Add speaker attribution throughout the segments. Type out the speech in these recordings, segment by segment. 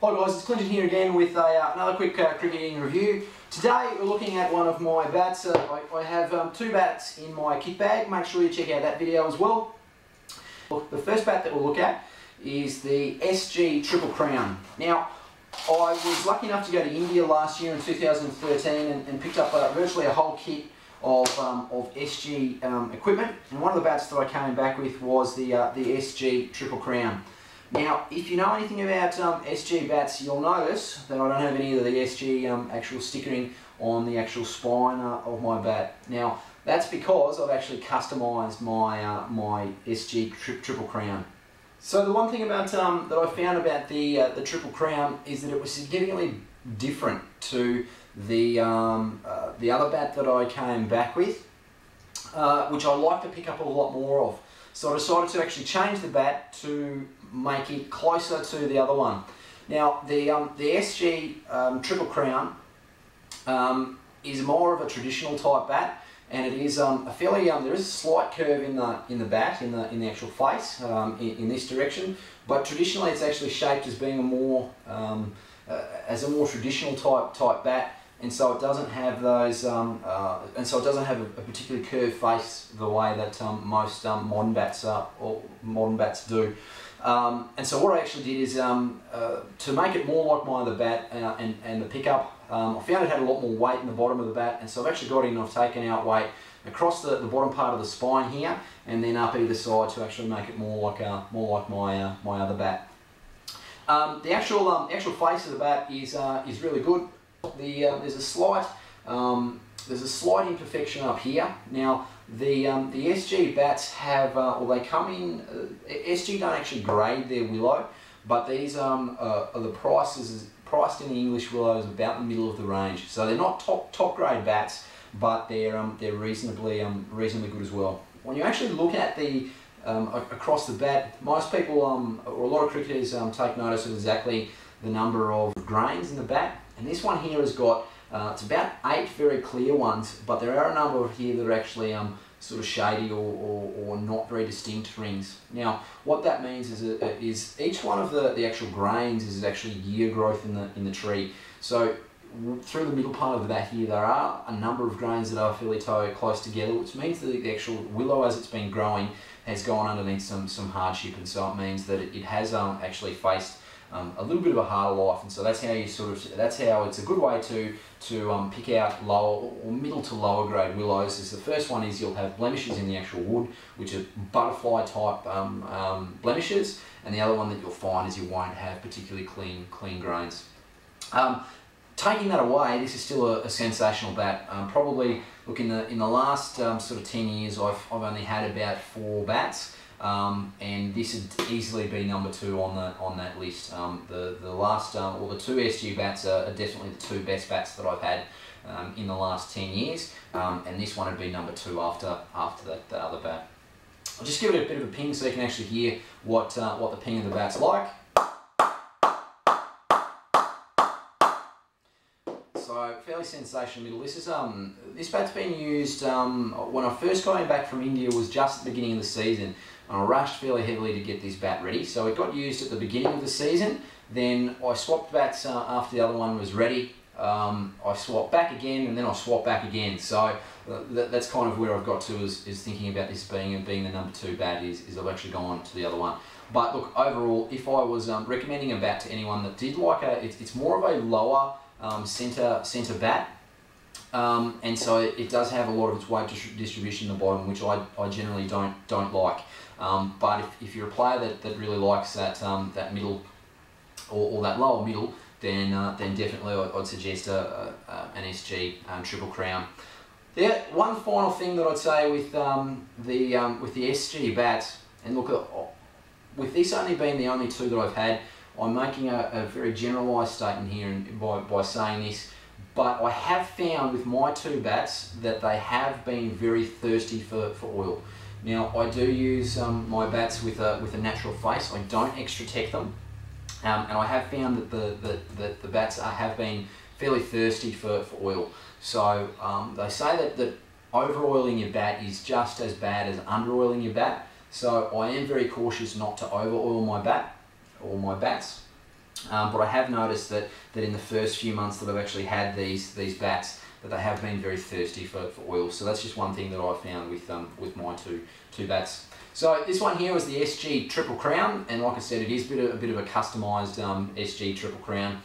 Speaker 1: Hi guys, it's Clinton here again with another quick cricketing review. Today we're looking at one of my bats. I have two bats in my kit bag. Make sure you check out that video as well. Look, the first bat that we'll look at is the SG Triple Crown. Now, I was lucky enough to go to India last year in 2013 and picked up virtually a whole kit of SG equipment. And one of the bats that I came back with was the SG Triple Crown. Now, if you know anything about SG bats, you'll notice that I don't have any of the SG actual stickering on the actual spine of my bat. Now, that's because I've actually customised my SG Triple Crown. So the one thing about that I found about the Triple Crown is that it was significantly different to the other bat that I came back with, which I like to pick up a lot more of. So I decided to actually change the bat to make it closer to the other one. Now the SG Triple Crown is more of a traditional type bat, and it is a fairly there is a slight curve in the bat in the actual face in this direction, but traditionally it's actually shaped as being a more traditional type bat. And so it doesn't have those, and so it doesn't have a particularly curved face the way that most modern bats do. And so what I actually did is to make it more like my other bat and the pickup, I found it had a lot more weight in the bottom of the bat, and so I've actually got in and I've taken out weight across the bottom part of the spine here, and then up either side to actually make it more like my other bat. The actual face of the bat is really good. There's a slight imperfection up here. Now the SG bats have, they come in. SG don't actually grade their willow, but these are the priced in the English willow is about the middle of the range. So they're not top grade bats, but they're reasonably good as well. When you actually look at the across the bat, most people or a lot of cricketers take notice of exactly the number of grains in the bat. And this one here has got, it's about 8 very clear ones, but there are a number of here that are actually sort of shady or not very distinct rings. Now, what that means is each one of the actual grains is actually year growth in the tree. So through the middle part of the bat here, there are a number of grains that are fairly close together, which means that the actual willow, as it's been growing, has gone underneath some hardship, and so it means that it has actually faced a little bit of a harder life. And so that's how it's a good way to pick out lower or middle to lower grade willows. Is the first one is you'll have blemishes in the actual wood, which are butterfly type blemishes, and the other one that you'll find is you won't have particularly clean grains. Taking that away, this is still a sensational bat. Probably, look, in the last sort of 10 years, I've only had about 4 bats. And this would easily be number 2 on that list. The two SG bats are definitely the 2 best bats that I've had in the last 10 years, and this one would be number 2 after that other bat. I'll just give it a bit of a ping so you can actually hear what the ping of the bat's like. So fairly sensational middle. This bat's been used when I first got him back from India was just at the beginning of the season, and I rushed fairly heavily to get this bat ready. So it got used at the beginning of the season. Then I swapped bats after the other one was ready. I swapped back again, and then I swapped back again. So that's kind of where I've got to is thinking about this being the number 2 bat is I've actually gone to the other one. But look, overall, if I was recommending a bat to anyone that did like it's more of a lower center bat, and so it does have a lot of its weight distribution in the bottom, which I generally don't like. But if you're a player that really likes that middle or that lower middle, then definitely I'd suggest an SG Triple Crown. Yeah, one final thing that I'd say with the SG bats, and look, with this only being the only 2 that I've had, I'm making a very generalised statement here by saying this, but I have found with my 2 bats that they have been very thirsty for oil. Now, I do use my bats with a natural face. I don't extra tech them, and I have found that the bats have been fairly thirsty for oil. So they say that over-oiling your bat is just as bad as under-oiling your bat. So I am very cautious not to over-oil my bat or my bats. But I have noticed that in the first few months that I've actually had these bats, that they have been very thirsty for oil. So that's just one thing that I've found with my two bats. So this one here was the SG Triple Crown, and like I said, it is a bit of a customised SG Triple Crown.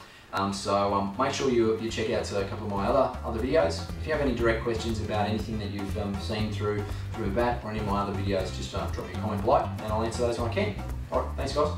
Speaker 1: So make sure you check out a couple of my other videos. If you have any direct questions about anything that you've seen through a bat or any of my other videos, just drop me a comment below and I'll answer those when I can. Alright, thanks guys.